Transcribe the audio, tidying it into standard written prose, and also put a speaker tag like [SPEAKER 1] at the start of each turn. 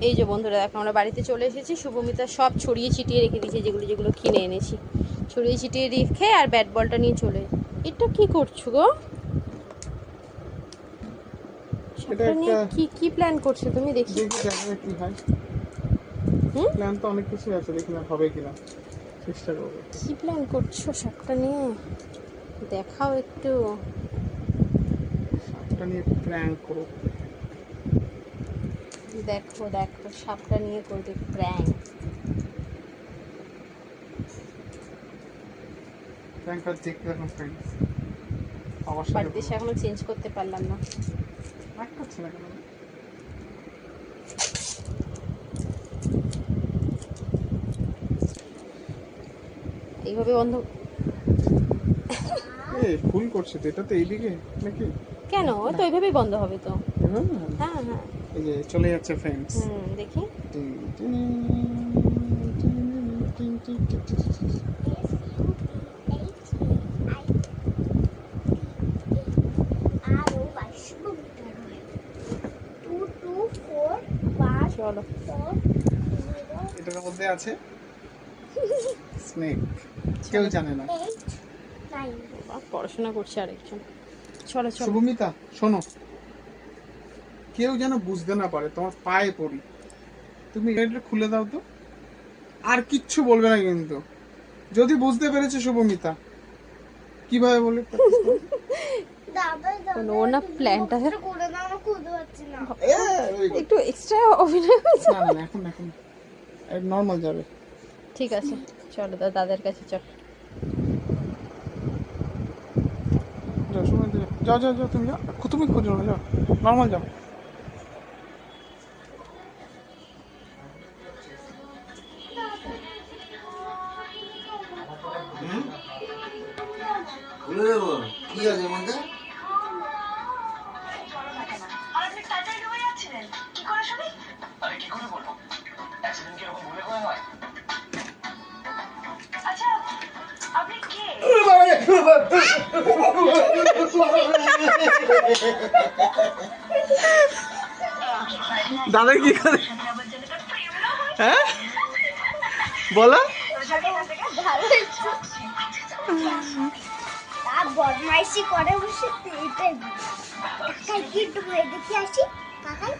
[SPEAKER 1] এই যে বন্ধুরা দেখো আমরা বাড়িতে চলে এসেছি। শুভমিতা সব ছড়িয়ে ছিটিয়ে রেখে দিয়েছে, যেগুলো যেগুলো কিনে এনেছি ছড়িয়ে ছিটিয়ে রেখে আর ব্যাট বলটা নিয়ে চলে। এটা কি করছো গো?
[SPEAKER 2] এটা
[SPEAKER 1] নিয়ে কি কি প্ল্যান করছো তুমি? দেখি
[SPEAKER 2] কি হয়। প্ল্যান তো অনেক কিছু আছে, দেখি না হবে কিনা, চেষ্টা করবো।
[SPEAKER 1] কি প্ল্যান করছো সাপটা নিয়ে? দেখাও একটু।
[SPEAKER 2] সাপটা নিয়ে প্র্যাঙ্ক করো।
[SPEAKER 1] দেখো দেখো সাপটা নিয়ে করবে প্র্যাঙ্ক।
[SPEAKER 2] প্র্যাঙ্ক আর দেখতে এখন ফ্রেন্ডস অবশ্যই
[SPEAKER 1] বাড়িতে এসে এখনো চেঞ্জ করতে পারলাম না।
[SPEAKER 2] প্র্যাঙ্ক করছে না কেন?
[SPEAKER 1] এইভাবে বন্ধ
[SPEAKER 2] এই ফুল করছে তো, এটা তো এইদিকে নাকি?
[SPEAKER 1] কেন? ও তো এইভাবেই বন্ধ হবে তো। হ্যাঁ হ্যাঁ
[SPEAKER 2] এই যে চলে যাচ্ছে ফ্রেন্ডস।
[SPEAKER 1] দেখি। চলো।
[SPEAKER 2] এটার মধ্যে আছে স্নেক, কেউ জানে না।
[SPEAKER 1] পড়াশোনা করছে আরেকজন। চলো চলো।
[SPEAKER 2] শুভমিতা শোনো, কেউ যেন বুঝতে না পারে, তোমার পায়ে পড়ি, তুমি এটা খুলে দাও তো। আর কিচ্ছু বলবে না কিন্তু, যদি বুঝতে পেরেছে শুভমিতা কিভাবে বলে
[SPEAKER 1] ওনা প্ল্যানটা একটু এক্সট্রা অভিনয় হয়েছে।
[SPEAKER 2] না না এখন এখন নর্মাল যাবে।
[SPEAKER 1] ঠিক আছে চলো দাদার কাছে চল।
[SPEAKER 2] যাও শুভমিতা, যাও যাও যাও, তুমি যাও, তুমি খুঁজো না, যাও নর্মাল যাও।
[SPEAKER 3] খুলে দেবো, কি আছে মধ্যে?
[SPEAKER 2] দাদা কি করে? হ্যাঁ বলো।
[SPEAKER 4] বদমাইশি করে বসে এটাই কি একটু দেখি আসি কাকাই।